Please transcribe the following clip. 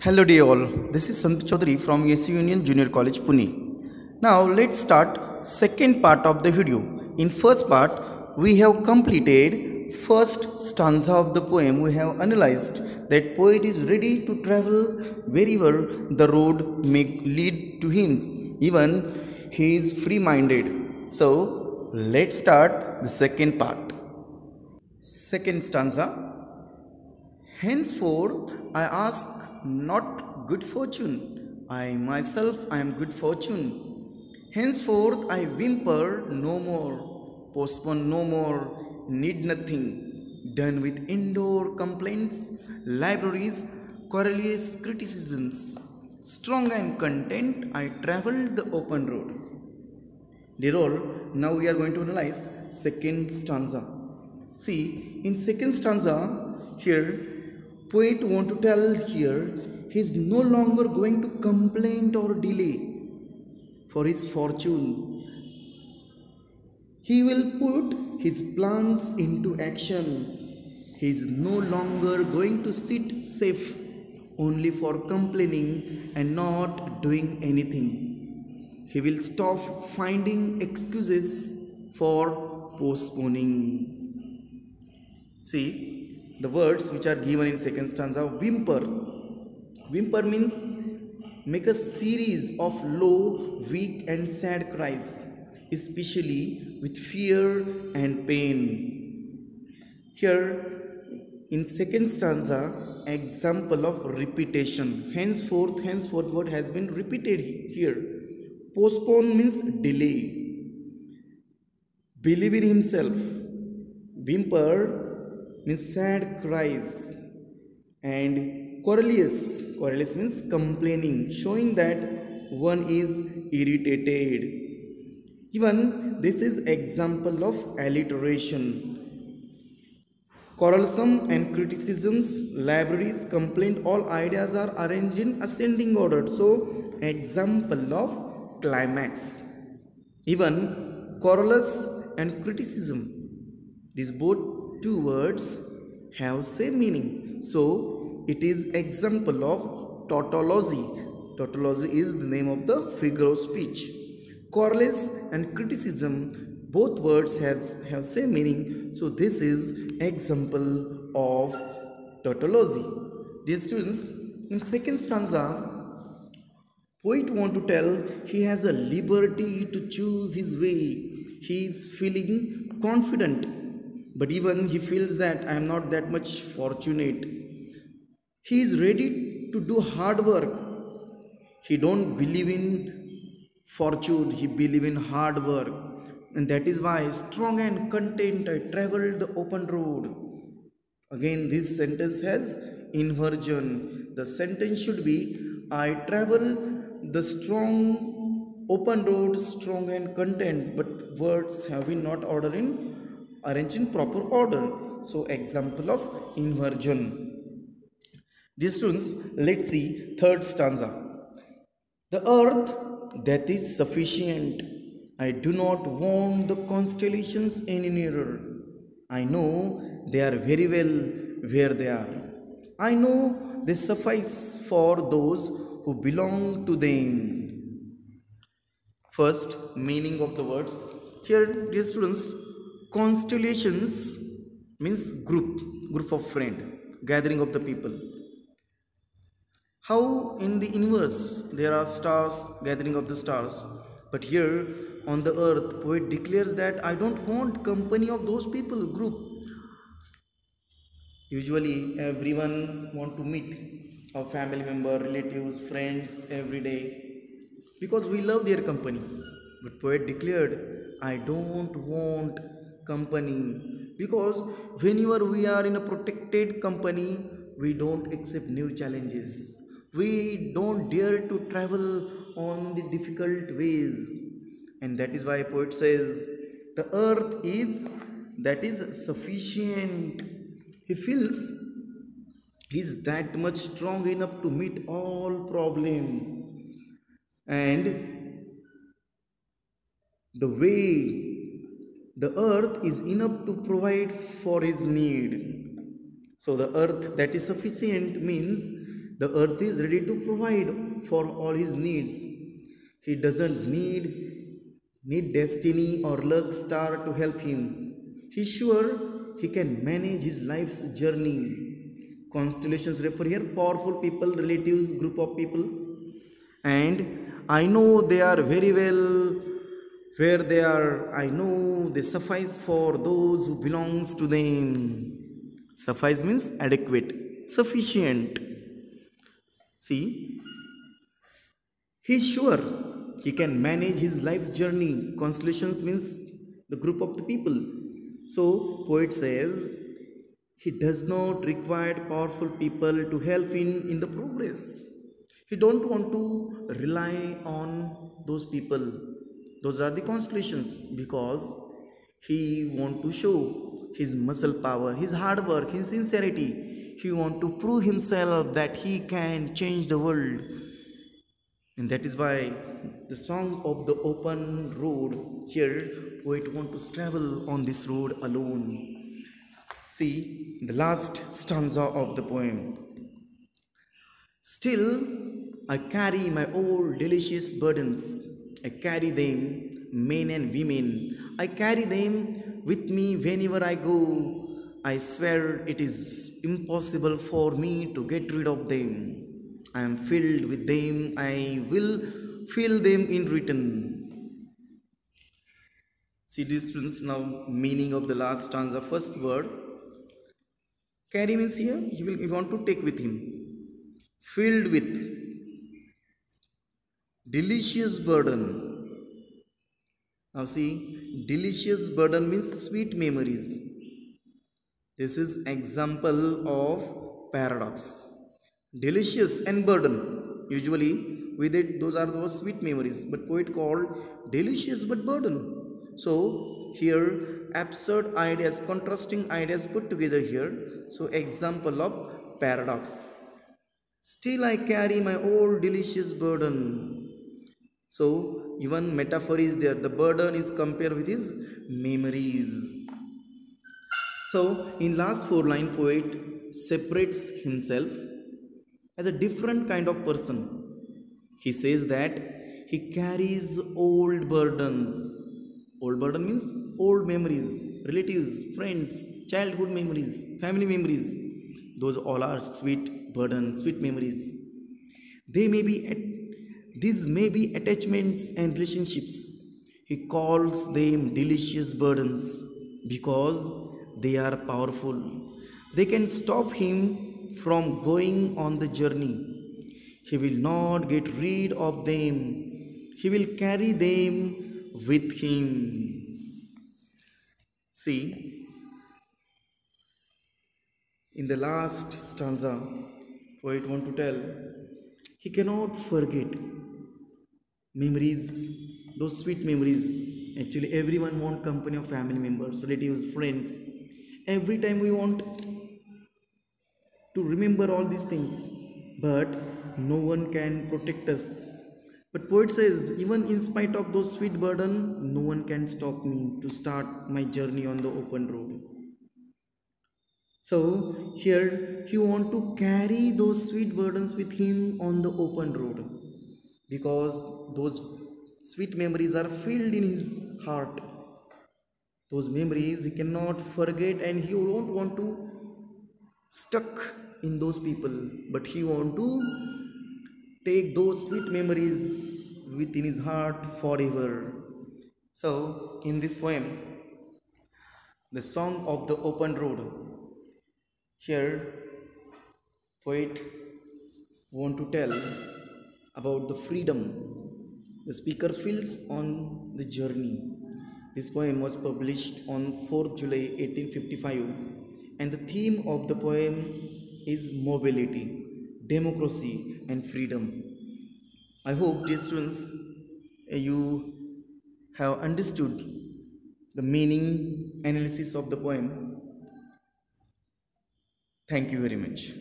Hello dear all, this is Sandeep Chaudhary from AC Union Junior College Pune. Now let's start second part of the video. In first part we have completed first stanza of the poem. We have analyzed that poet is ready to travel wherever the road may lead to him. Even he is free-minded. So let's start the second part. Second stanza. Henceforth I ask not good fortune, I myself am good fortune. Henceforth I whimper no more, postpone no more, need nothing. Done with indoor complaints, libraries, querulous criticisms. Strong and content I travelled the open road. Dear all, now we are going to analyze second stanza. See, in second stanza, here poet want to tell here he is no longer going to complain or delay for his fortune. He will put his plans into action. He is no longer going to sit safe only for complaining and not doing anything. He will stop finding excuses for postponing. See, the words which are given in second stanza, whimper. Whimper means make a series of low, weak and sad cries, especially with fear and pain. Here in second stanza, example of repetition. Henceforth word has been repeated here. Postpone means delay. Believe in himself. Whimper means sad cries, and querulous means complaining, showing that one is irritated. Even this is example of alliteration. Quarrelsome and criticisms, libraries, complaint, all ideas are arranged in ascending order. So example of climax. Even querulous and criticism, these both two words have same meaning. So it is example of tautology. Tautology is the name of the figure of speech. Querulous and criticism, both words have same meaning. So this is example of tautology. Dear students, in second stanza, poet want to tell he has a liberty to choose his way. He is feeling confident, but even he feels that I am not that much fortunate. He is ready to do hard work. He don't believe in fortune, he believe in hard work. And that is why strong and content I traveled the open road. Again, this sentence has inversion. The sentence should be I travel the strong open road, strong and content, but words have been not arranged in proper order. So example of inversion. Dear students, let's see third stanza. The earth that is sufficient. I do not want the constellations any nearer. I know they are very well where they are. I know they suffice for those who belong to them. First, meaning of the words. Here, dear students, constellations means group of friend, gathering of the people. How in the universe there are stars, gathering of the stars, but here on the earth, poet declares that I don't want company of those people, group. Usually everyone want to meet a family member, relatives, friends every day because we love their company. But poet declared, I don't want company because whenever we are in a protected company, we don't accept new challenges. We don't dare to travel on the difficult ways. And that is why poet says, the earth is that is sufficient. He feels he is that much strong enough to meet all problem. And the way the earth is enough to provide for his need. So the earth that is sufficient means The earth is ready to provide for all his needs. He doesn't need destiny or luck star to help him. He's sure he can manage his life's journey. Constellations refer here powerful people, relatives, group of people. And I know they are very well where they are. I know they suffice for those who belongs to them. Suffice means adequate, sufficient. See, he's sure he can manage his life's journey. Constellations means the group of the people. So poet says he does not require powerful people to help in the progress. He don't want to rely on those people. Those are the constellations, because he want to show his muscle power, his hard work, his sincerity. He want to prove himself that he can change the world. And that is why the song of the open road, here poet want to travel on this road alone. See the last stanza of the poem. Still I carry my old delicious burdens. I carry them, men and women. I carry them with me whenever I go. I swear it is impossible for me to get rid of them. I am filled with them. I will fill them in return. See this, students, now meaning of the last stanza. First word, carry means here he want to take with him. Filled with, delicious burden. Now see, delicious burden means sweet memories. This is example of paradox. Delicious and burden, usually with it those are those sweet memories, but poet called delicious but burden. So here absurd ideas, contrasting ideas put together here. So example of paradox. Still I carry my old delicious burden. So even metaphor is there. The burden is compared with his memories. So in last four line, poet separates himself as a different kind of person. He says that he carries old burdens. Old burden means old memories, relatives, friends, childhood memories, family memories. Those all are sweet burden, sweet memories. They may be these may be attachments and relationships. He calls them delicious burdens because they are powerful. They can stop him from going on the journey. He will not get rid of them. He will carry them with him. See, in the last stanza, poet want to tell he cannot forget memories, those sweet memories. Actually, everyone want company of family members, relatives, friends. Every time we want to remember all these things, but no one can protect us. But poet says, even in spite of those sweet burden, no one can stop me to start my journey on the open road. So here he want to carry those sweet burdens with him on the open road, because those sweet memories are filled in his heart. Those memories he cannot forget, and he don't want to stuck in those people, but he want to take those sweet memories within his heart forever. So in this poem, the song of the open road, here poet want to tell about the freedom the speaker feels on the journey. This poem was published on 4th July 1855, and the theme of the poem is mobility, democracy and freedom. I hope, dear students, you have understood the meaning analysis of the poem. Thank you very much.